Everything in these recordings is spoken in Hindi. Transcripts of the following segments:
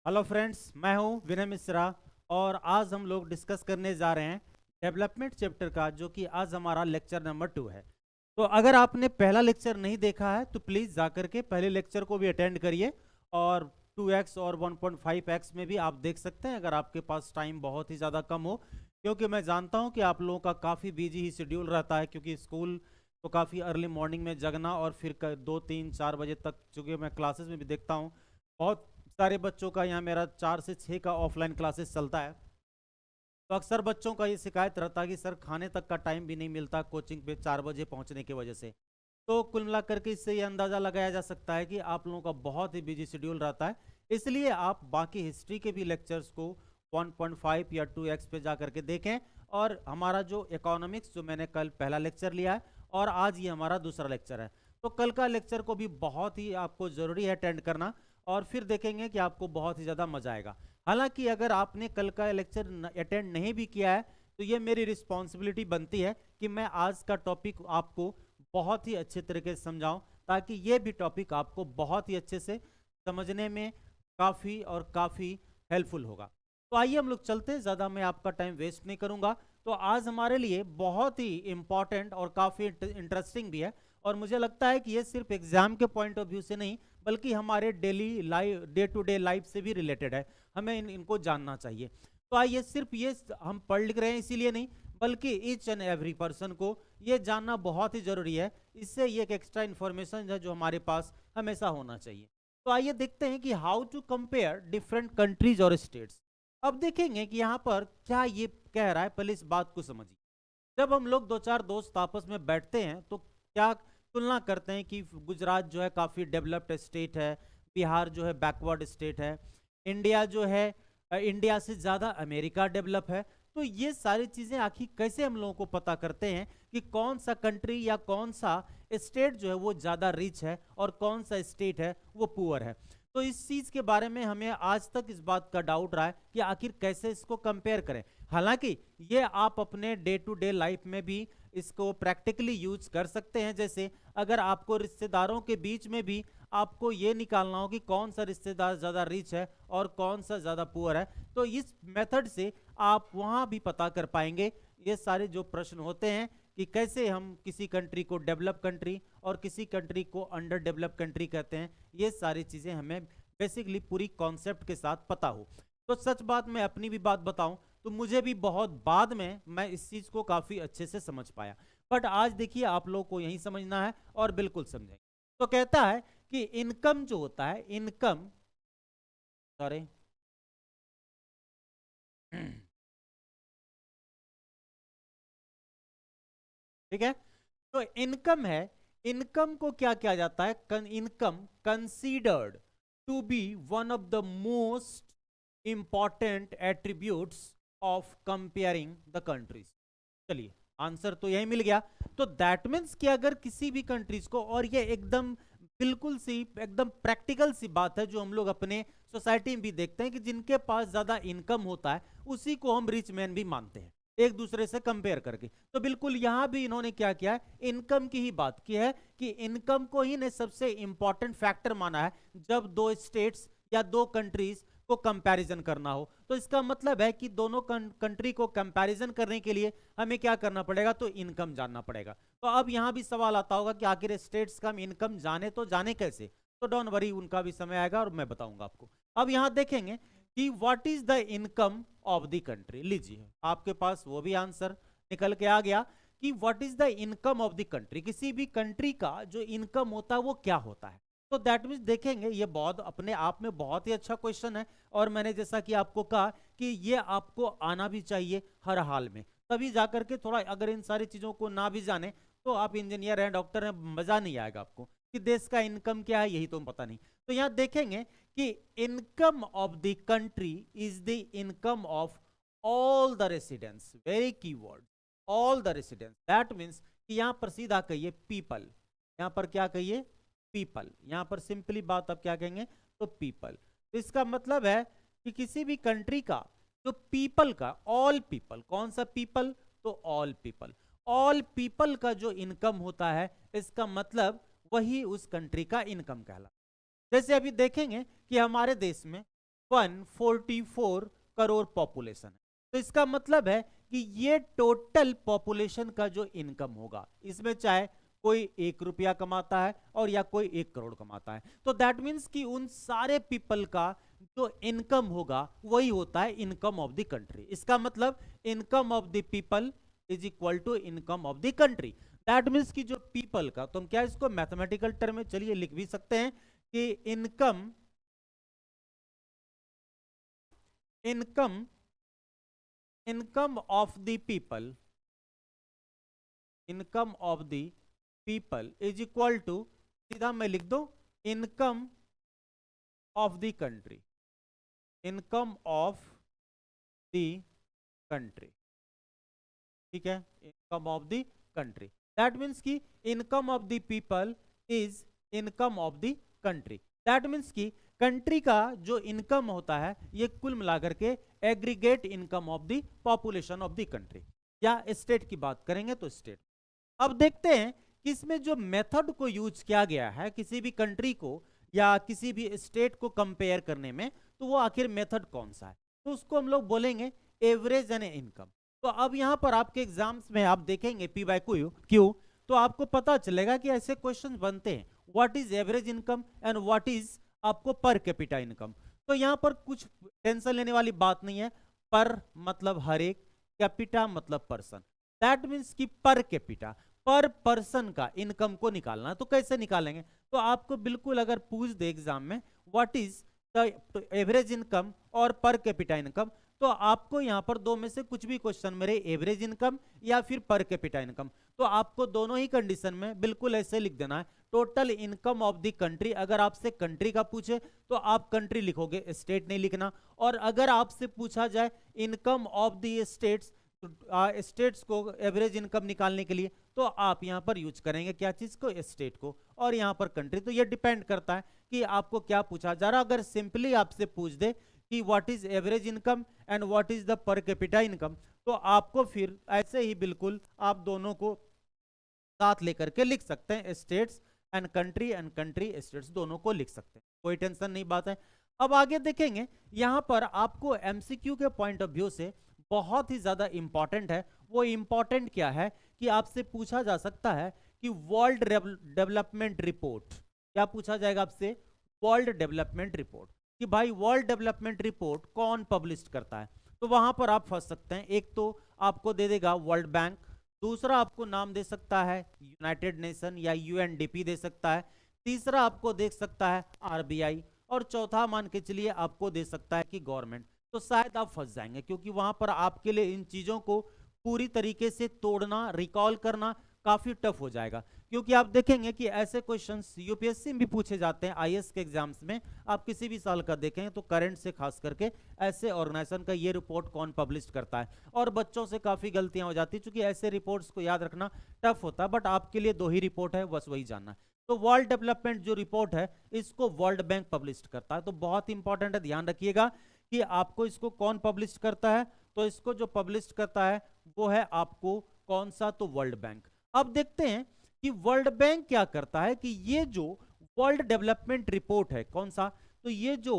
हेलो फ्रेंड्स, मैं हूं विनय मिश्रा। और आज हम लोग डिस्कस करने जा रहे हैं डेवलपमेंट चैप्टर का, जो कि आज हमारा लेक्चर नंबर 2 है। तो अगर आपने पहला लेक्चर नहीं देखा है तो प्लीज़ जाकर के पहले लेक्चर को भी अटेंड करिए। और 2x और 1.5x में भी आप देख सकते हैं, अगर आपके पास टाइम बहुत ही ज़्यादा कम हो, क्योंकि मैं जानता हूं कि आप लोगों का काफ़ी बिजी ही शेड्यूल रहता है, क्योंकि स्कूल तो काफ़ी अर्ली मॉर्निंग में जगना और फिर 2 3 4 बजे तक, चूँकि मैं क्लासेस में भी देखता हूँ बहुत सारे बच्चों का, यहाँ मेरा 4 से 6 का ऑफलाइन क्लासेस चलता है। तो अक्सर बच्चों का ये शिकायत रहता है कि सर खाने तक का टाइम भी नहीं मिलता कोचिंग पे 4 बजे पहुंचने की वजह से। तो कुल मिलाकर के इससे ये अंदाज़ा लगाया जा सकता है कि आप लोगों का बहुत ही बिजी शेड्यूल रहता है। इसलिए आप बाकी हिस्ट्री के भी लेक्चर्स को 1.5 या 2x पे जा करके देखें। और हमारा जो इकोनॉमिक्स, जो मैंने कल पहला लेक्चर लिया है और आज ये हमारा दूसरा लेक्चर है, तो कल का लेक्चर को भी बहुत ही आपको ज़रूरी है अटेंड करना। और फिर देखेंगे कि आपको बहुत ही ज़्यादा मजा आएगा। हालांकि अगर आपने कल का लेक्चर अटेंड नहीं भी किया है तो ये मेरी रिस्पॉन्सिबिलिटी बनती है कि मैं आज का टॉपिक आपको बहुत ही अच्छे तरीके से समझाऊं, ताकि ये भी टॉपिक आपको बहुत ही अच्छे से समझने में काफ़ी और काफ़ी हेल्पफुल होगा। तो आइए हम लोग चलते हैं, ज़्यादा मैं आपका टाइम वेस्ट नहीं करूंगा। तो आज हमारे लिए बहुत ही इंपॉर्टेंट और काफ़ी इंटरेस्टिंग भी है। और मुझे लगता है कि ये सिर्फ एग्जाम के पॉइंट ऑफ व्यू से नहीं, बल्कि हमारे daily life, day to day life से भी रिलेटेड है। हमें इनको जानना चाहिए। तो आइए, सिर्फ ये हम पढ़ लिख रहे हैं इसीलिए नहीं, बल्कि ईच एंड एवरी पर्सन को ये जानना बहुत ही जरूरी है। इससे ये एक एक्स्ट्रा इन्फॉर्मेशन है जो हमारे पास हमेशा होना चाहिए। तो आइए देखते हैं कि how to compare different countries और स्टेट्स। अब देखेंगे कि यहाँ पर क्या ये कह रहा है, पहले इस बात को समझिए। जब हम लोग दो चार दोस्त आपस में बैठते हैं तो क्या तुलना करते हैं कि गुजरात जो है काफ़ी डेवलप्ड स्टेट है, बिहार जो है बैकवर्ड स्टेट है, इंडिया जो है इंडिया से ज़्यादा अमेरिका डेवलप है। तो ये सारी चीज़ें आखिर कैसे हम लोगों को पता करते हैं कि कौन सा कंट्री या कौन सा स्टेट जो है वो ज़्यादा रिच है और कौन सा स्टेट है वो पुअर है। तो इस चीज़ के बारे में हमें आज तक इस बात का डाउट रहा है कि आखिर कैसे इसको कंपेयर करें। हालांकि ये आप अपने डे टू डे लाइफ में भी इसको प्रैक्टिकली यूज कर सकते हैं। जैसे अगर आपको रिश्तेदारों के बीच में भी आपको ये निकालना हो कि कौन सा रिश्तेदार ज़्यादा रिच है और कौन सा ज़्यादा पुअर है, तो इस मेथड से आप वहाँ भी पता कर पाएंगे। ये सारे जो प्रश्न होते हैं कि कैसे हम किसी कंट्री को डेवलप कंट्री और किसी कंट्री को अंडर डेवलप कंट्री कहते हैं, ये सारी चीज़ें हमें बेसिकली पूरी कॉन्सेप्ट के साथ पता हो। तो सच बात, मैं अपनी भी बात बताऊं तो मुझे भी बहुत बाद में मैं इस चीज़ को काफ़ी अच्छे से समझ पाया। बट आज देखिए, आप लोग को यही समझना है और बिल्कुल समझेंगे। तो कहता है कि इनकम जो होता है, इनकम, सॉरी ठीक है। तो इनकम है, इनकम को क्या किया जाता है, income considered to be one of the most important attributes of comparing the countries. चलिए, आंसर तो यही मिल गया। तो दैट मीन्स कि अगर किसी भी कंट्रीज को, और ये एकदम बिल्कुल सी एकदम प्रैक्टिकल सी बात है जो हम लोग अपने सोसाइटी में भी देखते हैं कि जिनके पास ज्यादा इनकम होता है उसी को हम रिच मैन भी मानते हैं, एक दूसरे से कंपेयर करके। तो बिल्कुल यहां भी इन्होंने क्या किया है, इनकम की ही बात की है कि इनकम को ही ने सबसे इंपॉर्टेंट फैक्टर माना है जब दो स्टेट्स या दो कंट्रीज को कंपैरिजन करना हो। तो इसका मतलब है कि दोनों कंट्री को कंपैरिजन करने के लिए हमें क्या करना पड़ेगा, तो इनकम जानना पड़ेगा। तो अब यहां भी सवाल आता होगा कि आखिर स्टेट्स का हम इनकम जाने तो जाने कैसे। तो डोंट वरी, उनका भी समय आएगा और मैं बताऊंगा आपको। अब यहां देखेंगे कि what is the income of the country. लीजिए, आपके पास वो भी आंसर निकल के आ गया कि what is the income of the country. किसी भी कंट्री का जो इनकम होता है वो क्या होता है। तो दैट मीन्स देखेंगे, ये बहुत अपने आप में बहुत ही अच्छा क्वेश्चन है। और मैंने जैसा कि आपको कहा कि ये आपको आना भी चाहिए हर हाल में, तभी जाकर के थोड़ा, अगर इन सारी चीजों को ना भी जाने तो आप इंजीनियर हैं, डॉक्टर हैं, मजा नहीं आएगा आपको कि देश का इनकम क्या है, यही तो पता नहीं। तो यहां देखेंगे कि income of the country is the income of all the residents. Very keyword, all the residents. That means कि यहां पर सीधा कहिए पीपल, यहां पर क्या कहिए, पीपल। यहां पर सिंपली बात आप क्या कहेंगे, तो पीपल। तो इसका मतलब है कि किसी भी कंट्री का जो पीपल का, ऑल पीपल, कौन सा पीपल, तो ऑल पीपल, ऑल पीपल का जो इनकम होता है, इसका मतलब वही उस कंट्री का इनकम कहला। जैसे अभी देखेंगे कि हमारे देश में 144 करोड़ पॉपुलेशन है। तो इसका मतलब है कि ये टोटल पॉपुलेशन का जो इनकम होगा, इसमें चाहे कोई 1 रुपया कमाता है और या कोई 1 करोड़ कमाता है, तो दैट मीन्स कि उन सारे पीपल का जो इनकम होगा वही होता है इनकम ऑफ द कंट्री। इसका मतलब income of the people is equal to income of the country. That means कि जो पीपल का, तो हम क्या इसको मैथमेटिकल टर्म में चलिए लिख भी सकते हैं कि income of the people, income of the people is equal to, सीधा मैं लिख दो, income of the country, income of the country. ठीक है, income of the country, that means कि income of the people is income of the country. That means कि कंट्री का जो इनकम होता है ये कुल मिलाकर के aggregate income of the population of the country. या स्टेट की बात करेंगे तो स्टेट। अब देखते हैं कि इसमें जो मेथड को यूज किया गया है किसी भी कंट्री को या किसी भी स्टेट को कंपेयर करने में, तो वो आखिर मेथड कौन सा है, तो उसको हम लोग बोलेंगे एवरेज एंड इनकम। तो अब यहां पर आपके एग्जाम्स में आप देखेंगे पी बाय क्यू, तो आपको पता चलेगा कि ऐसे क्वेश्चन बनते हैं, what is average income and what is आपको पर कैपिटा इनकम। तो यहां पर कुछ टेंशन लेने वाली बात नहीं है, पर मतलब हर एक, कैपिटा मतलब पर्सन। दैट मीन्स कि पर कैपिटा, पर पर्सन का इनकम को निकालना है। तो कैसे निकालेंगे, तो आपको बिल्कुल अगर पूछ दे एग्जाम में what is the average income और पर कैपिटा इनकम, तो आपको यहां पर दो में से कुछ भी क्वेश्चन मेरे एवरेज इनकम या फिर पर कैपिटा इनकम, तो आपको दोनों ही कंडीशन में बिल्कुल ऐसे लिख देना है, total income of the country. अगर आपसे कंट्री का पूछे तो आप कंट्री लिखोगे, स्टेट नहीं लिखना। और अगर आपसे पूछा जाए income of the states, states को एवरेज इनकम निकालने के लिए, तो आप यहां पर यूज करेंगे क्या चीज को, स्टेट को, और यहां पर कंट्री। तो ये डिपेंड करता है कि आपको क्या पूछा जा रहा। अगर सिंपली आपसे पूछ दे कि what is average income and what is the per capita income, तो आपको फिर ऐसे ही बिल्कुल आप दोनों को साथ लेकर के लिख सकते हैं, स्टेट्स एंड कंट्री स्टेट्स दोनों को लिख सकते हैं, कोई टेंशन नहीं बात है। अब आगे देखेंगे, यहां पर आपको एमसीक्यू के पॉइंट ऑफ व्यू से बहुत ही ज्यादा इंपॉर्टेंट है। वो इंपॉर्टेंट क्या है कि आपसे पूछा जा सकता है कि वर्ल्ड डेवलपमेंट रिपोर्ट, क्या पूछा जाएगा आपसे, वर्ल्ड डेवलपमेंट रिपोर्ट, कि भाई वर्ल्ड डेवलपमेंट रिपोर्ट कौन पब्लिश करता है। तो वहां पर आप फंस सकते हैं। एक तो आपको दे देगा वर्ल्ड बैंक, दूसरा आपको नाम दे सकता है यूनाइटेड नेशन या यूएनडीपी दे सकता है, तीसरा आपको देख सकता है आरबीआई, और चौथा मान के चलिए आपको दे सकता है कि गवर्नमेंट। तो शायद आप फंस जाएंगे, क्योंकि वहां पर आपके लिए इन चीजों को पूरी तरीके से तोड़ना, रिकॉल करना काफी टफ हो जाएगा। क्योंकि आप देखेंगे कि ऐसे क्वेश्चंस यूपीएससी में भी पूछे जाते हैं, आईएएस के एग्जाम्स में आप किसी भी साल का देखें तो करंट से खास करके ऐसे ऑर्गेनाइजेशन का ये रिपोर्ट कौन पब्लिश करता है, और बच्चों से काफी गलतियां हो जाती है, क्योंकि ऐसे रिपोर्ट्स को याद रखना टफ होता है। बट आपके लिए दो ही रिपोर्ट है, बस वही जानना है। तो वर्ल्ड डेवलपमेंट जो रिपोर्ट है इसको वर्ल्ड बैंक पब्लिश करता है। तो बहुत इंपॉर्टेंट है, ध्यान रखिएगा कि आपको इसको कौन पब्लिश करता है। तो इसको जो पब्लिश करता है वो है आपको कौन सा, तो वर्ल्ड बैंक। अब देखते हैं कि वर्ल्ड बैंक क्या करता है कि ये जो वर्ल्ड डेवलपमेंट रिपोर्ट है कौन सा, तो ये जो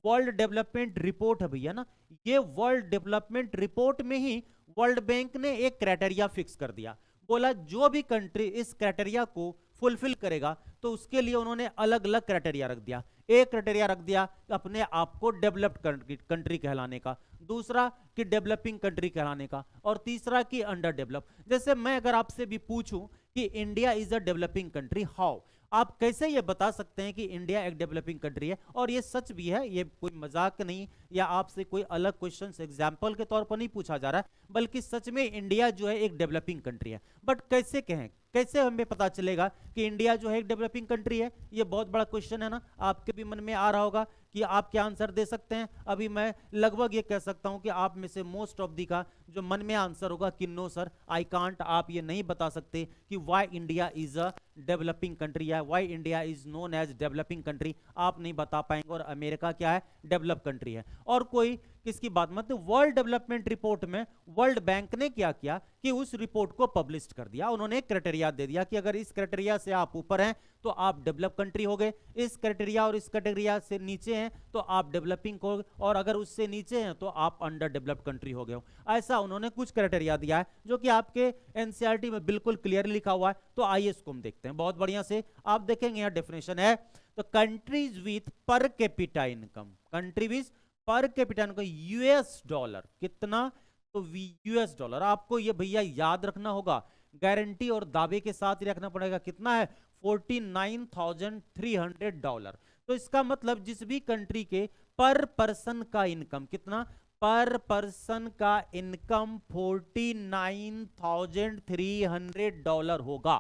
वर्ल्ड डेवलपमेंट रिपोर्ट है भैया ना, ये वर्ल्ड डेवलपमेंट रिपोर्ट में ही वर्ल्ड बैंक ने एक क्राइटेरिया फिक्स कर दिया। बोला जो भी कंट्री इस क्राइटेरिया को फुलफिल करेगा तो उसके लिए उन्होंने अलग अलग क्राइटेरिया रख दिया। एक क्राइटेरिया रख दिया अपने आप को डेवलप्ड कंट्री कहलाने का, दूसरा कि डेवलपिंग कंट्री कहलाने का, और तीसरा कि अंडर डेवलप। जैसे मैं अगर आपसे भी पूछूं कि India is a developing country, how, आप कैसे ये बता सकते हैं कि इंडिया एक डेवलपिंग कंट्री है। और ये सच भी है, ये कोई मजाक नहीं, या आपसे कोई अलग क्वेश्चन एग्जाम्पल के तौर पर नहीं पूछा जा रहा है, बल्कि सच में इंडिया जो है एक डेवलपिंग कंट्री है। बट कैसे कहें, कैसे हमें पता चलेगा कि इंडिया जो है एक डेवलपिंग कंट्री है, ये बहुत बड़ा क्वेश्चन है ना। आपके भी मन में आ रहा होगा कि आप क्या आंसर दे सकते हैं। अभी मैं लगभग ये कह सकता हूं कि आप में से मोस्ट ऑफ दी का जो मन में आंसर होगा कि नो सर आई कांट, आप ये नहीं बता सकते कि why India is a developing country या why India is known as developing country, आप नहीं बता पाएंगे। और अमेरिका क्या है, डेवलप कंट्री है। और कोई किसकी बात, मतलब वर्ल्ड डेवलपमेंट रिपोर्ट में वर्ल्ड बैंक ने क्या किया कि उस रिपोर्ट को पब्लिश कर दिया। उन्होंने एक क्राइटेरिया दे दिया कि अगर इस क्राइटेरिया से आप ऊपर हैं तो आप डेवलप कंट्री हो गए, इस क्राइटेरिया और इस क्राइटेरिया से नीचे हैं तो आप डेवलपिंग हो, और अगर उससे नीचे हैं तो आप अंडर डेवलप्ड कंट्री हो गए हो। ऐसा उन्होंने कुछ क्राइटेरिया दिया है जो कि आपके एनसीईआरटी में बिल्कुल क्लियरली लिखा हुआ है। तो आइए इसको हम देखते हैं बहुत बढ़िया से। आप देखेंगे यहाँ डेफिनेशन है, तो countries with per capita income, country with per capita income US dollar कितना, तो यूएस डॉलर आपको ये भैया याद रखना होगा, गारंटी और दावे के साथ ही रखना पड़ेगा। कितना है, $49,300। तो इसका मतलब जिस भी कंट्री के पर पर्सन का इनकम कितना, पर पर्सन का इनकम $49,300 होगा,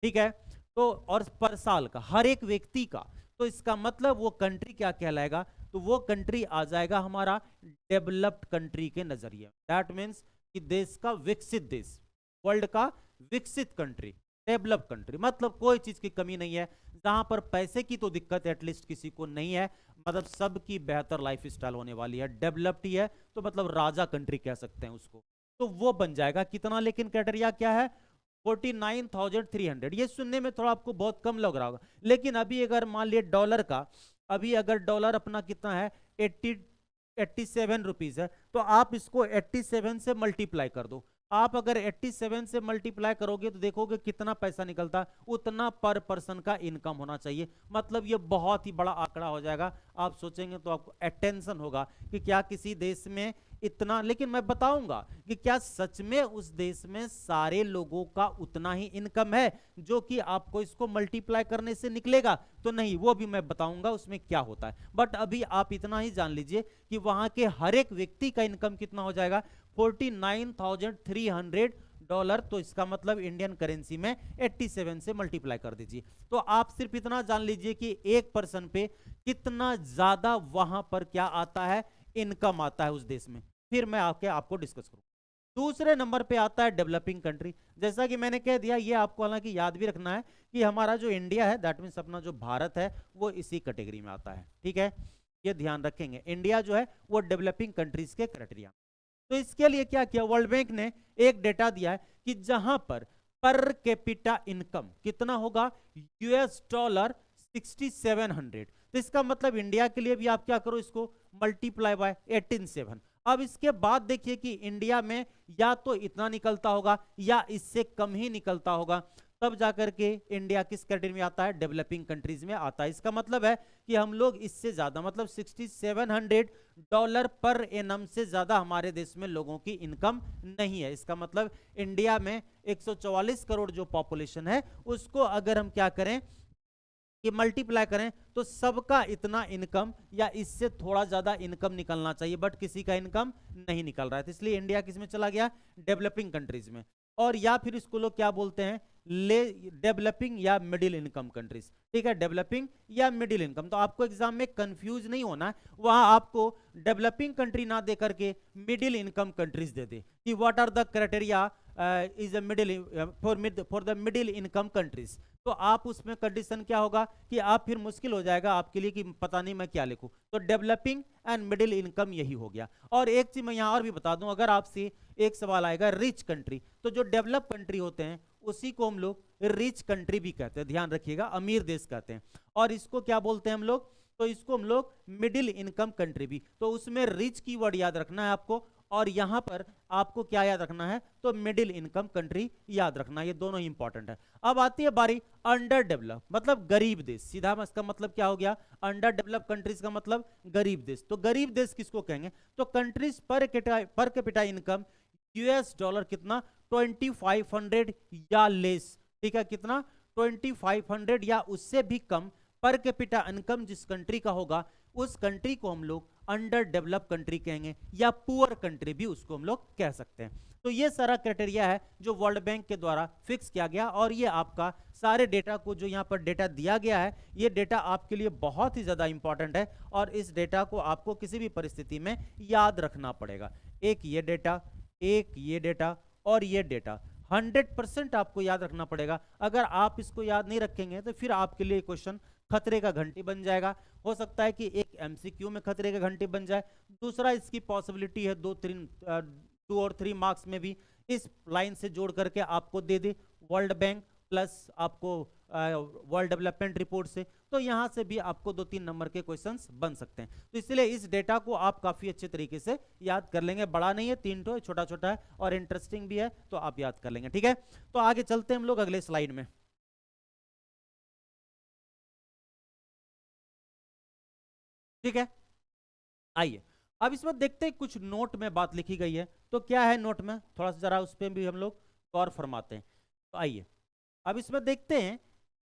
ठीक है। तो और पर साल का, हर एक व्यक्ति का, तो इसका मतलब वो कंट्री क्या कहलाएगा, तो वो कंट्री आ जाएगा हमारा डेवलप्ड कंट्री के नजरिए। दैट मीन्स कि देश का विकसित देश, वर्ल्ड का विकसित कंट्री, डेवलप्ड कंट्री, मतलब कोई चीज की कमी नहीं है, जहां पर पैसे की तो दिक्कत एटलीस्ट किसी को नहीं है, मतलब सबकी बेहतर लाइफ स्टाइल होने वाली है, डेवलप्ड ही है, तो मतलब राजा कंट्री कह सकते हैं उसको। तो वो बन जाएगा कितना, लेकिन क्राइटेरिया क्या है, 49,300। ये सुनने में थोड़ा आपको बहुत कम लग रहा होगा, लेकिन अभी अगर मान लिया डॉलर का, अभी अगर डॉलर अपना कितना है 87 रुपीज है, तो आप इसको 87 से मल्टीप्लाई कर दो। आप अगर 87 से मल्टीप्लाई करोगे तो देखोगे कितना पैसा निकलता है, उतना पर पर्सन का इनकम होना चाहिए। मतलब ये बहुत ही बड़ा आंकड़ा हो जाएगा। आप सोचेंगे तो आपको अटेंशन होगा कि क्या किसी देश में इतना, लेकिन मैं बताऊंगा कि क्या सच में उस देश में सारे लोगों का उतना ही इनकम है जो कि आपको इसको मल्टीप्लाई करने से निकलेगा, तो नहीं, वो भी मैं बताऊंगा उसमें क्या होता है। बट अभी आप इतना ही जान लीजिए कि वहां के हर एक व्यक्ति का इनकम कितना हो जाएगा, $49,300। तो इसका मतलब इंडियन करेंसी में 87 से मल्टीप्लाई कर दीजिए। तो आप सिर्फ इतना जान लीजिए कि एक पर्सन पे कितना ज्यादा वहां पर क्या आता है, इनकम आता है उस देश में। फिर मैं आपको डिस्कस करूं। दूसरे नंबर पे आता है डेवलपिंग कंट्री। जैसा कि मैंने कह दिया, ये आपको हालांकि याद भी रखना है कि हमारा जो इंडिया है, दैट मीन्स अपना जो भारत है, वो इसी कैटेगरी में आता है, ठीक है, ये ध्यान रखेंगे। इंडिया जो है वो डेवलपिंग कंट्रीज के क्राइटेरिया। तो इसके लिए क्या किया, वर्ल्ड बैंक ने एक डेटा दिया है कि जहां पर कैपिटा इनकम कितना होगा, $6700। तो इसका मतलब इंडिया के लिए भी आप क्या करो, इसको मल्टीप्लाई बाय 18,700। अब इसके बाद देखिए कि इंडिया में या तो इतना निकलता होगा या इससे कम ही निकलता होगा, तब जाकर के इंडिया किस कैटेगरी में आता है, डेवलपिंग कंट्रीज में आता है। इसका मतलब है कि हम लोग इससे ज्यादा, मतलब $6700 पर एनम से ज्यादा हमारे देश में लोगों की इनकम नहीं है। इसका मतलब इंडिया में 144 करोड़ जो पॉपुलेशन है, उसको अगर हम क्या करें कि मल्टीप्लाई करें तो सबका इतना इनकम या इससे थोड़ा ज्यादा इनकम निकलना चाहिए, बट किसी का इनकम नहीं निकल रहा है। तो इसलिए इंडिया किस में चला गया, डेवलपिंग कंट्रीज में। और या फिर इसको लोग क्या बोलते हैं, डेवलपिंग या मिडिल इनकम कंट्रीज, ठीक है, डेवलपिंग या मिडिल इनकम। तो आपको एग्जाम में कंफ्यूज नहीं होना है, वहां आपको डेवलपिंग कंट्री ना दे करके मिडिल इनकम कंट्रीज दे दे कि what are the criteria is a middle for the middle income countries. तो आप उसमें कंडीशन क्या होगा कि आप फिर मुश्किल हो जाएगा आपके लिए कि पता नहीं मैं क्या लिखूं। तो डेवलपिंग एंड मिडिल इनकम यही हो गया। और एक चीज मैं यहां और भी बता दूं, अगर आपसे एक सवाल आएगा रिच कंट्री, तो जो डेवलप कंट्री होते हैं उसी को हम लोग रिच कंट्री भी कहते हैं, ध्यान रखिएगा, अमीर देश कहते हैं। और इसको क्या बोलते हैं हम लोग, तो इसको हम लोग मिडिल इनकम कंट्री भी। तो उसमें रिच की वर्ड याद रखना है आपको, और यहां पर आपको क्या याद रखना है, तो मिडिल इनकम कंट्री याद रखना, ये दोनों ही इंपॉर्टेंट है। अब आती है बारी अंडर डेवलप, मतलब गरीब देश। सीधा इसका मतलब क्या हो गया, अंडर डेवलप कंट्रीज का मतलब गरीब देश। तो गरीब देश किसको कहेंगे, तो कंट्रीज पर कैपिटा इनकम $, कितना, 2500 या लेस, ठीक है, कितना, 2500 या उससे भी कम पर कैपिटा इनकम जिस कंट्री का होगा, उस कंट्री को हम लोग अंडर डेवलप कंट्री कहेंगे, या पुअर कंट्री भी उसको हम लोग कह सकते हैं। तो ये सारा क्राइटेरिया है जो वर्ल्ड बैंक के द्वारा फिक्स किया गया। और ये आपका सारे डेटा को जो यहाँ पर डेटा दिया गया है, ये डेटा आपके लिए बहुत ही ज्यादा इंपॉर्टेंट है, और इस डेटा को आपको किसी भी परिस्थिति में याद रखना पड़ेगा। एक ये डेटा, एक ये डेटा और ये डेटा 100% आपको याद रखना पड़ेगा। अगर आप इसको याद नहीं रखेंगे तो फिर आपके लिए क्वेश्चन खतरे का घंटी बन जाएगा। हो सकता है कि एक एमसीक्यू में खतरे का घंटी बन जाए, दूसरा इसकी पॉसिबिलिटी है 2 और 3 मार्क्स में भी इस लाइन से जोड़ करके आपको दे दे, वर्ल्ड बैंक प्लस आपको वर्ल्ड डेवलपमेंट रिपोर्ट से, तो यहां से भी आपको 2-3 नंबर के क्वेश्चंस बन सकते हैं। तो इसलिए इस डेटा को आप काफी अच्छे तरीके से याद कर लेंगे। बड़ा नहीं है, 3 ठो छोटा छोटा है और इंटरेस्टिंग भी है, तो आप याद कर लेंगे। ठीक है, तो आगे चलते हैं हम लोग अगले स्लाइड में। ठीक है, आइए अब इसमें देखते हैं कुछ नोट में बात लिखी गई है, तो क्या है नोट में, थोड़ा सा जरा उस पर भी हम लोग गौर फरमाते हैं। तो आइए अब इसमें देखते हैं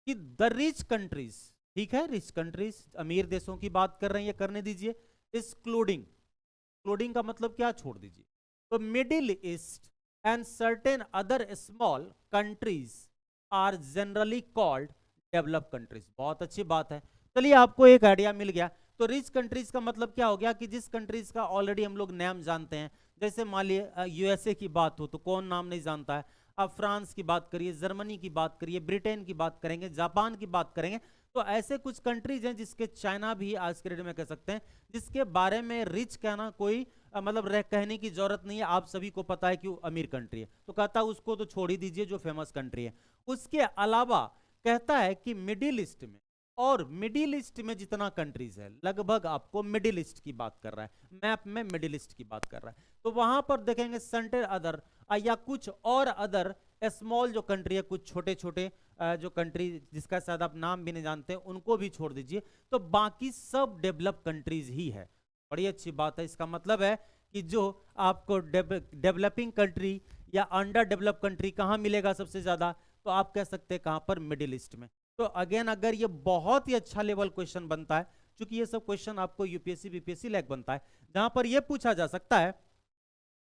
कि द रिच कंट्रीज, ठीक है, रिच कंट्रीज अमीर देशों की बात कर रहे हैं, ये करने दीजिए, एक्सक्लूडिंग, एक्सक्लूडिंग का मतलब क्या, छोड़ दीजिए, तो middle east and certain other small countries are generally called developed countries. बहुत अच्छी बात है, चलिए आपको एक आइडिया मिल गया। तो रिच कंट्रीज का मतलब क्या हो गया कि जिस कंट्रीज का ऑलरेडी हम लोग नाम जानते हैं, जैसे मान लिए यूएसए की बात हो तो कौन नाम नहीं जानता है, अब फ्रांस की बात करिए, जर्मनी की बात करिए, ब्रिटेन की बात करेंगे, जापान की बात करेंगे, तो ऐसे कुछ कंट्रीज हैं जिसके, चाइना भी आज के डेट में कह सकते हैं, जिसके बारे में रिच कहना कोई मतलब कहने की जरूरत नहीं है, आप सभी को पता है कि वो अमीर कंट्री है, तो कहता है उसको तो छोड़ ही दीजिए जो फेमस कंट्री है। उसके अलावा कहता है कि मिडिल ईस्ट में, और मिडिल ईस्ट में जितना कंट्रीज है लगभग आपको मिडिल ईस्ट की बात कर रहा है, मैप में मिडिल ईस्ट की बात कर रहा है, तो वहां पर देखेंगे सेंटर अदर या कुछ और अदर स्मॉल जो कंट्री है, कुछ छोटे छोटे जो कंट्री जिसका शायद आप नाम भी नहीं जानते उनको भी छोड़ दीजिए, तो बाकी सब डेवलप कंट्रीज ही है। बड़ी अच्छी बात है, इसका मतलब है कि जो आपको डेवलपिंग कंट्री या अंडर डेवलप कंट्री कहां मिलेगा सबसे ज्यादा, तो आप कह सकते हैं कहां पर, मिडिल ईस्ट में। तो अगेन अगर ये बहुत ही अच्छा लेवल क्वेश्चन बनता है, क्योंकि ये सब क्वेश्चन आपको यूपीएससी बीपीएससी लायक बनता है, जहां पर ये पूछा जा सकता है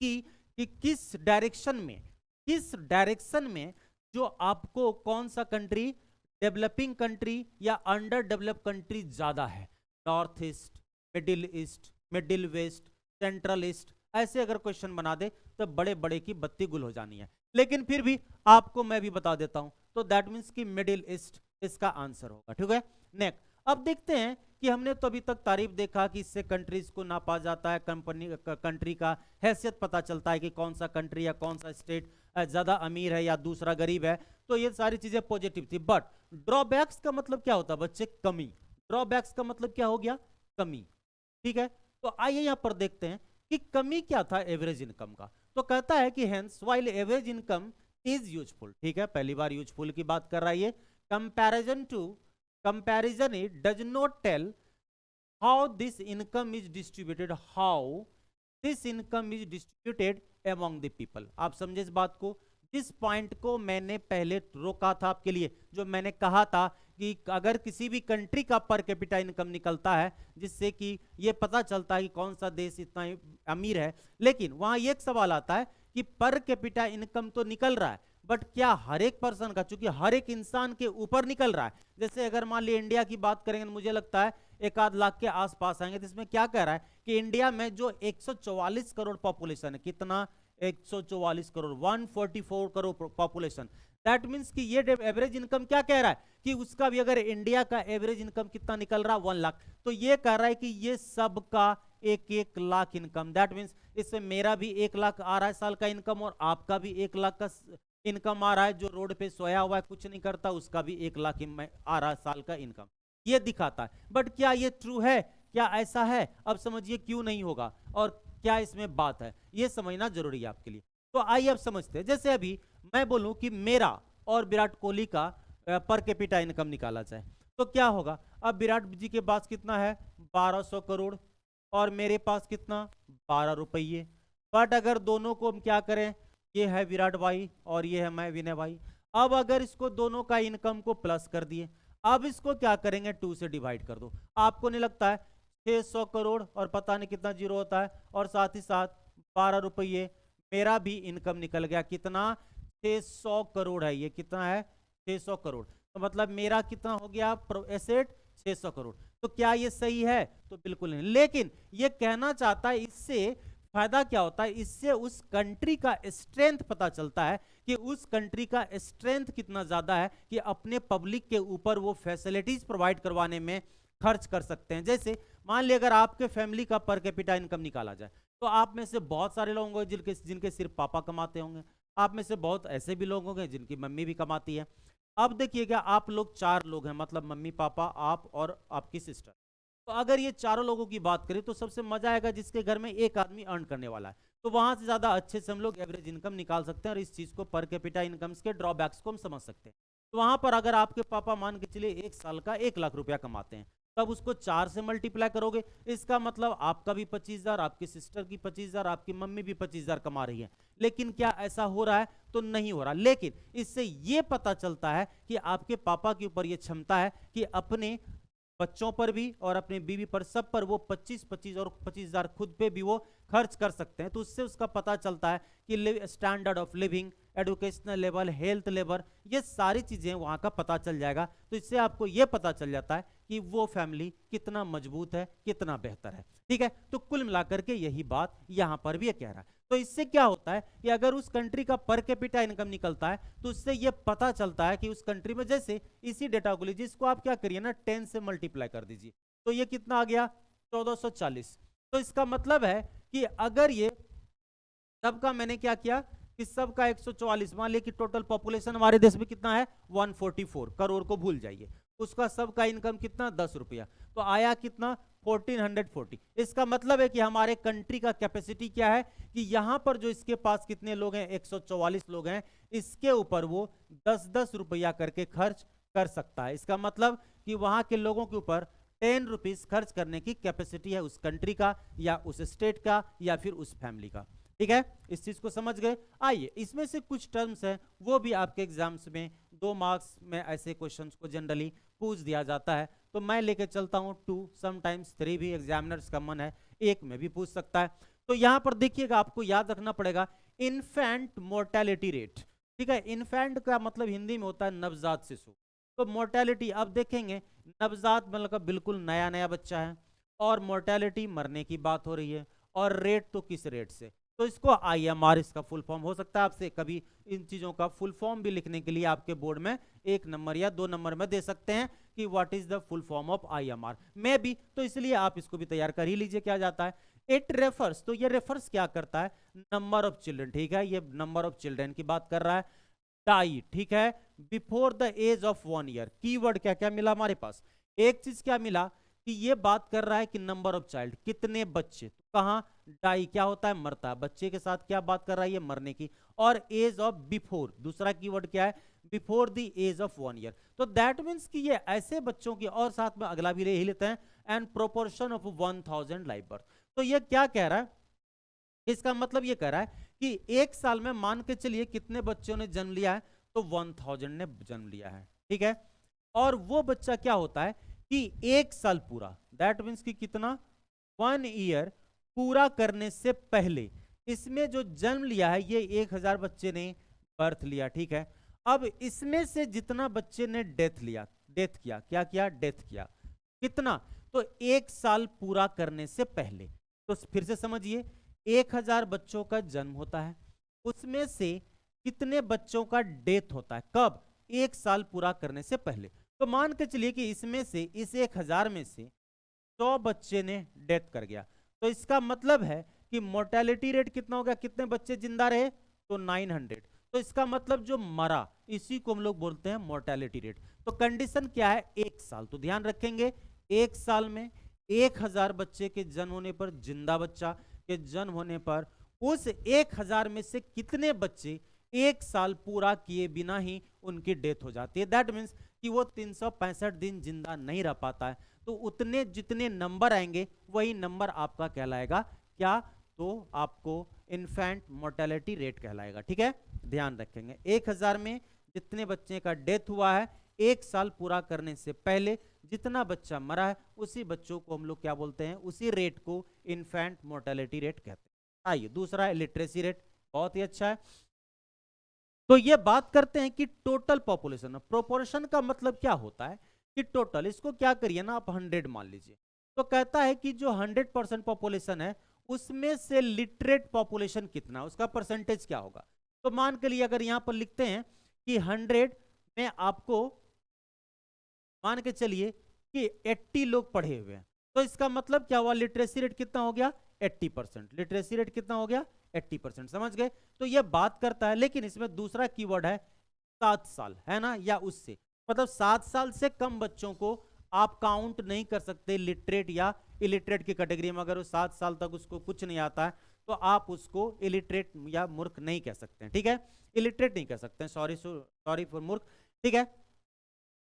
कि किस डायरेक्शन में जो आपको कौन सा कंट्री, डेवलपिंग कंट्री या अंडर डेवलप कंट्री ज्यादा है, north east, middle east, middle west, central east, ऐसे अगर क्वेश्चन बना दे तो बड़े बड़े की बत्ती गुल हो जानी है। लेकिन फिर भी आपको मैं भी बता देता हूं, तो दैट मीन्स कि मिडिल ईस्ट इसका आंसर होगा। ठीक है, नेक्स्ट अब देखते हैं कि हमने तो अभी तक तारीफ देखा कि इससे कंट्रीज को नापा जाता है, कंट्री का हैसियत पता चलता है कि कौन सा कंट्री या कौन सा स्टेट ज्यादा अमीर है या दूसरा गरीब है, तो ये सारी चीजें पॉजिटिव थी। बट ड्रॉबैक्स का मतलब क्या होता है बच्चे, कमी, ड्रॉबैक्स का मतलब क्या हो गया, कमी। ठीक है, तो आइए यहां पर देखते हैं कि कमी क्या था एवरेज इनकम का। तो कहता है कि hence while average income is useful, ठीक है, पहली बार यूजफुल की बात कर रहा है ये, comparison it does not tell how this income is distributed among the people। आप समझे इस बात को, जिस पॉइंट को मैंने पहले रोका था आपके लिए, जो मैंने कहा था कि अगर किसी भी कंट्री का पर कैपिटा इनकम निकलता है जिससे कि ये पता चलता है कि कौन सा देश इतना अमीर है, लेकिन वहां एक सवाल आता है कि पर कैपिटा इनकम तो निकल रहा है, बट क्या हर एक पर्सन का, चूंकि हर एक इंसान के ऊपर निकल रहा है, जैसे अगर मान लीजिए इंडिया की बात करेंगे, मुझे लगता है 1 आध लाख के आसपास आएंगे, तो इसमें क्या कह रहा है कि इंडिया में जो 144 करोड़ पॉपुलेशन है, कितना, 144 crore, 144 crore population, that means कि ये एवरेज इनकम क्या कह रहा है कि उसका भी अगर इंडिया का एवरेज इनकम कितना निकल रहा है 1 लाख, तो ये कह रहा है कि ये सबका 1-1 लाख इनकम, दैट मीन्स इसमें मेरा भी 1 लाख आ रहा है साल का इनकम और आपका भी 1 लाख का इनकम आ रहा है, जो रोड पे सोया हुआ है कुछ नहीं करता उसका भी 1 लाख आ रहा है साल का इनकम, ये दिखाता है। बट क्या ये ट्रू है, क्या ऐसा है, अब समझिए क्यों नहीं होगा और क्या इसमें बात है, ये समझना जरूरी है आपके लिए। तो आइए अब समझते हैं, जैसे अभी मैं बोलूं कि मेरा और विराट कोहली का पर कैपिटा इनकम निकाला जाए, तो क्या होगा, अब विराट जी के पास कितना है 1200 करोड़ और मेरे पास कितना 12 रुपये, बट अगर दोनों को हम क्या करें, ये है विराट भाई और ये है मैं विनय भाई, अब अगर इसको दोनों का इनकम को प्लस कर दिए, अब इसको क्या करेंगे 2 से डिवाइड कर दो, आपको नहीं लगता है 600 करोड़ और पता नहीं कितना जीरो होता है, और साथ ही साथ 12 रुपये, मेरा भी इनकम निकल गया, कितना 600 करोड़ है, ये कितना है 600 करोड़, तो मतलब मेरा कितना हो गया एसेट 600 करोड़। तो क्या ये सही है, तो बिल्कुल नहीं, लेकिन ये कहना चाहता है इससे फायदा क्या होता है, इससे उस कंट्री का स्ट्रेंथ पता चलता है कि उस कंट्री का स्ट्रेंथ कितना ज्यादा है कि अपने पब्लिक के ऊपर वो फैसिलिटीज प्रोवाइड करवाने में खर्च कर सकते हैं। जैसे मान लिया अगर आपके फैमिली का पर कैपिटा इनकम निकाला जाए तो आप में से बहुत सारे लोग होंगे जिनके सिर्फ पापा कमाते होंगे, आप में से बहुत ऐसे भी लोग होंगे जिनकी मम्मी भी कमाती है। अब देखिएगा आप लोग 4 लोग हैं, मतलब मम्मी पापा आप और आपकी सिस्टर। तो अगर ये चारों लोगों की बात करें तो सबसे मजा आएगा जिसके घर में एक आदमी अर्न करने वाला है, तो वहां से ज्यादा अच्छे से हम लोग एवरेज इनकम निकाल सकते हैं और इस चीज को पर कैपिटा इनकम्स के ड्रॉबैक्स को हम समझ सकते हैं। तो वहां पर अगर आपके पापा मान के चलिए 1 साल का 1 लाख रुपया कमाते हैं, तब उसको 4 से मल्टीप्लाई करोगे, इसका मतलब आपका भी 25,000, आपकी सिस्टर की 25,000, आपकी मम्मी भी 25,000 कमा रही है। लेकिन क्या ऐसा हो रहा है? तो नहीं हो रहा। लेकिन इससे यह पता चलता है कि आपके पापा के ऊपर यह क्षमता है कि अपने बच्चों पर भी और अपने बीवी पर, सब पर वो 25-25 और 25,000 खुद पे भी वो खर्च कर सकते हैं। तो उससे उसका पता चलता है कि standard of living, educational level, health level, ये सारी चीजें वहां का पता चल जाएगा। तो इससे आपको ये पता चल जाता है कि वो फैमिली कितना मजबूत है, कितना बेहतर है। ठीक है, तो कुल मिलाकर के यही बात यहां पर भी कह रहा है। तो इससे क्या होता है कि अगर उस कंट्री का पर कैपिटा इनकम निकलता है तो उससे यह पता चलता है कि उस कंट्री में, जैसे इसी डेटा को लीजिए, इसको आप क्या करिए ना 10 से मल्टीप्लाई कर दीजिए, तो ये कितना आ गया 1440। तो इसका मतलब है कि अगर ये सबका मैंने क्या किया कि सबका 144, मान लिया कि टोटल पॉपुलेशन हमारे देश में कितना है 144 करोड़ को भूल जाइए, उसका सबका इनकम कितना 10 रुपया, तो आया कितना 1440। इसका मतलब है कि हमारे कंट्री का कैपेसिटी क्या है कि यहां पर जो इसके पास कितने लोग हैं 144 लोग हैं, इसके ऊपर वो 10-10 रुपया करके खर्च कर सकता है। इसका मतलब कि वहां के लोगों के ऊपर 10 रुपीज खर्च करने की कैपेसिटी है उस कंट्री का या उस स्टेट का या फिर उस फैमिली का। ठीक है, इस चीज को समझ गए। आइए इसमें से कुछ टर्म्स हैं वो भी आपके एग्जाम्स में 2 मार्क्स में ऐसे क्वेश्चंस को जनरली पूछ दिया जाता है। तो मैं लेके चलता हूं 2, समटाइम्स 3 भी एग्जामिनर्स का मन है 1 में भी पूछ सकता है। तो यहां पर देखिएगा आपको याद रखना पड़ेगा इन्फेंट मोर्टेलिटी रेट। ठीक है, इन्फेंट का मतलब हिंदी में होता है नवजात शिशु। तो मोर्टेलिटी अब देखेंगे, नवजात मतलब बिल्कुल नया नया बच्चा है और मोर्टेलिटी मरने की बात हो रही है, और रेट तो किस रेट से, तो इसको IMR इसका फुल फॉर्म हो सकता है। आपसे कभी इन चीजों का फुल फॉर्म भी लिखने के लिए आपके बोर्ड में 1 नंबर या 2 नंबर में दे सकते हैं कि what is the full form of IMR में भी, तो इसलिए आप इसको भी तैयार कर ही लीजिए क्या जाता है। इट रेफर्स, तो ये रेफर्स क्या करता है, नंबर ऑफ चिल्ड्रन। ठीक है, ये नंबर ऑफ चिल्ड्रन की बात कर रहा है। डाई, ठीक है, before the age of 1 year. Keyword क्या क्या मिला हमारे पास, एक चीज क्या मिला कि ये बात कर रहा है कि नंबर ऑफ चाइल्ड, कितने बच्चे, तो कहां डाई क्या होता है मरता है, बच्चे के साथ क्या बात कर रहा है ये मरने की, और एज ऑफ बिफोर, दूसरा कीवर्ड क्या है before the age of 1 year. तो दैट मींस कि ये ऐसे बच्चों की, और साथ में अगला भी ले लेते हैं, and proportion of 1000 live birth. तो ये क्या कह रहा है, इसका मतलब ये कह रहा है कि 1 साल में मान के चलिए कितने बच्चों ने जन्म लिया है, तो 1000 ने जन्म लिया है। ठीक है, और वो बच्चा क्या होता है कि 1 साल पूरा, दैट मीन्स कि कितना 1 ईयर पूरा करने से पहले इसमें जो जन्म लिया है, ये 1000 बच्चे ने बर्थ लिया। ठीक है, अब इसमें से जितना बच्चे ने डेथ किया, क्या किया, डेथ किया, कितना, तो 1 साल पूरा करने से पहले। तो फिर से समझिए, 1000 बच्चों का जन्म होता है, उसमें से कितने बच्चों का डेथ होता है, कब, 1 साल पूरा करने से पहले। तो मान के चलिए कि इसमें से, इस 1000 में से 100 बच्चे ने डेथ कर गया, तो इसका मतलब है कि मोर्टेलिटी रेट कितना हो गया, कितने बच्चे जिंदा रहे, तो 900। तो इसका मतलब जो मरा, इसी को हम लोग बोलते हैं मोर्टेलिटी रेट। तो कंडीशन क्या है 1 साल, तो ध्यान रखेंगे 1 साल में 1000 बच्चे के जन्म होने पर, जिंदा बच्चा के जन्म होने पर, उस 1000 में से कितने बच्चे 1 साल पूरा किए बिना ही उनकी डेथ हो जाती है। दैट मीन्स कि वो 365 दिन जिंदा नहीं रह पाता है। तो उतने जितने नंबर आएंगे वही नंबर आपका कहलाएगा क्या, तो आपको इन्फेंट मोर्टेलिटी रेट कहलाएगा। ठीक है, ध्यान रखेंगे 1000 में जितने बच्चे का डेथ हुआ है 1 साल पूरा करने से पहले, जितना बच्चा मरा है उसी बच्चों को हम लोग क्या बोलते हैं, उसी रेट को इन्फेंट मोर्टेलिटी रेट कहते हैं। आइए दूसरा है लिटरेसी रेट, बहुत ही अच्छा है। तो ये बात करते हैं कि टोटल पॉपुलेशन, प्रोपोर्शन का मतलब क्या होता है कि टोटल, इसको क्या करिए ना आप 100 मान लीजिए, तो कहता है कि जो 100% पॉपुलेशन है उसमें से लिटरेट पॉपुलेशन कितना, उसका परसेंटेज क्या होगा। तो मान के लिए अगर यहां पर लिखते हैं कि 100 में आपको मान के चलिए कि 80 लोग पढ़े हुए हैं, तो इसका मतलब क्या हुआ, लिटरेसी रेट कितना हो गया, 80%। लिटरेसी रेट कितना हो गया, 80%। समझ गए। तो ये बात करता है, लेकिन इसमें दूसरा कीवर्ड है 7 साल, है ना, या उससे, मतलब 7 साल से कम बच्चों को आप काउंट नहीं कर सकते लिटरेट या इलिटरेट की कैटेगरी में। अगर वो 7 साल तक उसको कुछ नहीं आता है तो आप उसको इलिटरेट या मूर्ख नहीं कह सकते हैं, ठीक है, इलिटरेट नहीं कह सकते हैं, सॉरी फॉर मूर्ख, ठीक है।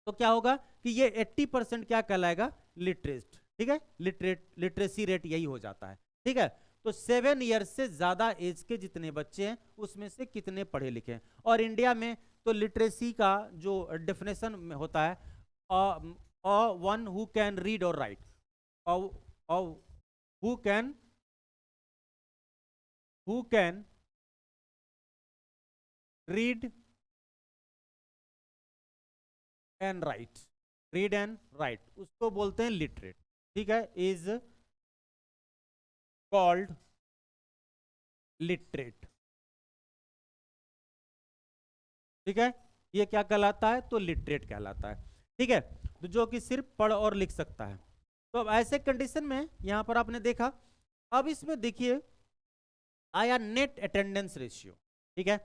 तो क्या होगा कि ये 80% क्या कहलाएगा, लिटरेट, ठीक है, लिटरेसी रेट यही हो जाता है, ठीक है। तो 7 ईयर्स से ज्यादा एज के जितने बच्चे हैं उसमें से कितने पढ़े लिखे हैं। और इंडिया में तो लिटरेसी का जो डेफिनेशन होता है, वन हु कैन रीड और right, who can read and right, read and right, उसको बोलते हैं लिटरेट, ठीक है, इज कॉल्ड लिटरेट, ठीक है। ये क्या कहलाता है, तो लिटरेट कहलाता है, ठीक है, तो जो कि सिर्फ पढ़ और लिख सकता है। तो अब ऐसे कंडीशन में यहां पर आपने देखा, अब इसमें देखिए आया नेट अटेंडेंस रेशियो, ठीक है।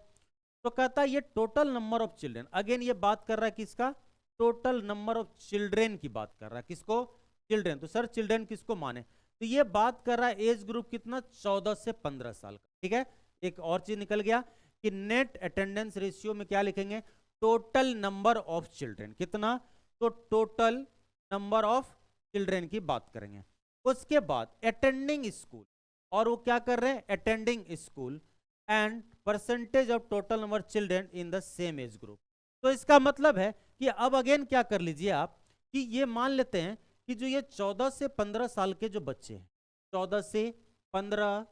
तो कहता है ये total number of children, again ये बात कर रहा है किसका, टोटल नंबर ऑफ चिल्ड्रन की बात कर रहा है, किसको, चिल्ड्रन। तो सर चिल्ड्रन किसको माने, तो ये बात कर रहा है एज ग्रुप कितना, 14 से 15 साल का, ठीक है। एक और चीज निकल गया कि नेट अटेंडेंस रेशियो में क्या लिखेंगे, टोटल नंबर ऑफ चिल्ड्रन कितना, तो टोटल नंबर ऑफ चिल्ड्रन की बात करेंगे। उसके बाद अटेंडिंग स्कूल, और वो क्या कर रहे हैं, attending school and percentage of total number children in the same age group. तो इसका मतलब है कि अब अगेन क्या कर लीजिए आप, कि ये मान लेते हैं कि जो ये 14 से 15 साल के जो बच्चे हैं, 14 से 15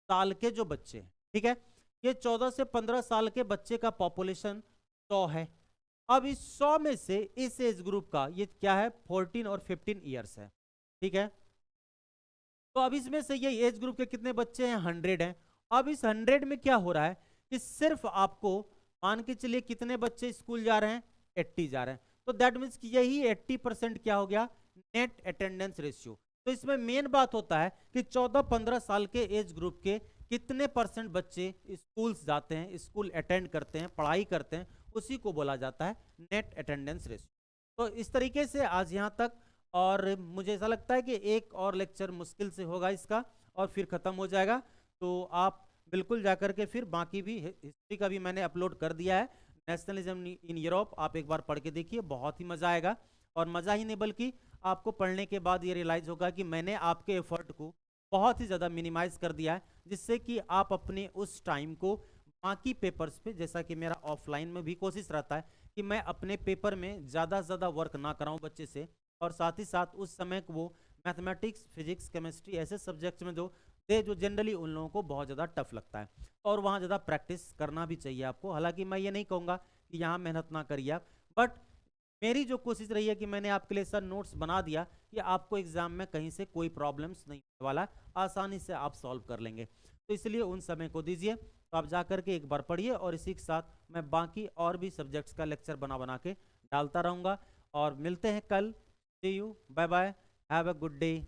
साल के जो बच्चे हैं, ठीक है, ये 14 से 15 साल के बच्चे का पॉपुलेशन 100 है। अब इस 100 में से इस एज ग्रुप का ये क्या है, 14 और 15 ईयर्स है, ठीक है। तो अब इसमें से ये एज ग्रुप के कितने बच्चे हैं, 100 हैं। अब इस 100 में क्या हो रहा है कि सिर्फ आपको मान के चलिए कितने बच्चे स्कूल जा रहे हैं, 80 जा रहे हैं। तो दैट मीन्स कि यही 80% क्या हो गया, नेट अटेंडेंस रेशियो। तो इसमें मेन बात होता है कि 14-15 साल के एज ग्रुप के कितने परसेंट बच्चे स्कूल्स जाते हैं, स्कूल अटेंड करते हैं, पढ़ाई करते हैं, उसी को बोला जाता है नेट अटेंडेंस रेशियो। तो इस तरीके से आज यहाँ तक, और मुझे ऐसा लगता है कि एक और लेक्चर मुश्किल से होगा इसका और फिर ख़त्म हो जाएगा। तो आप बिल्कुल जाकर के फिर बाकी भी हिस्ट्री का भी मैंने अपलोड कर दिया है, नेशनलिज्म इन यूरोप, आप एक बार पढ़ के देखिए, बहुत ही मज़ा आएगा। और मज़ा ही नहीं बल्कि आपको पढ़ने के बाद ये रियलाइज़ होगा कि मैंने आपके एफर्ट को बहुत ही ज़्यादा मिनिमाइज़ कर दिया है, जिससे कि आप अपने उस टाइम को बाकी पेपर्स पे, जैसा कि मेरा ऑफलाइन में भी कोशिश रहता है कि मैं अपने पेपर में ज़्यादा से ज़्यादा वर्क ना कराऊँ बच्चे से, और साथ ही साथ उस समय को वो मैथमेटिक्स, फिजिक्स, केमिस्ट्री ऐसे सब्जेक्ट्स में जो जनरली उन लोगों को बहुत ज़्यादा टफ लगता है, और वहाँ ज़्यादा प्रैक्टिस करना भी चाहिए आपको। हालांकि मैं ये नहीं कहूँगा कि यहाँ मेहनत ना करिए आप, बट मेरी जो कोशिश रही है कि मैंने आपके लिए सर नोट्स बना दिया कि आपको एग्जाम में कहीं से कोई प्रॉब्लम्स नहीं होने वाला, आसानी से आप सॉल्व कर लेंगे। तो इसलिए उन समय को दीजिए, तो आप जा करके एक बार पढ़िए, और इसी के साथ मैं बाकी और भी सब्जेक्ट्स का लेक्चर बना बना के डालता रहूँगा। और मिलते हैं कल, see you, bye bye, have a good day.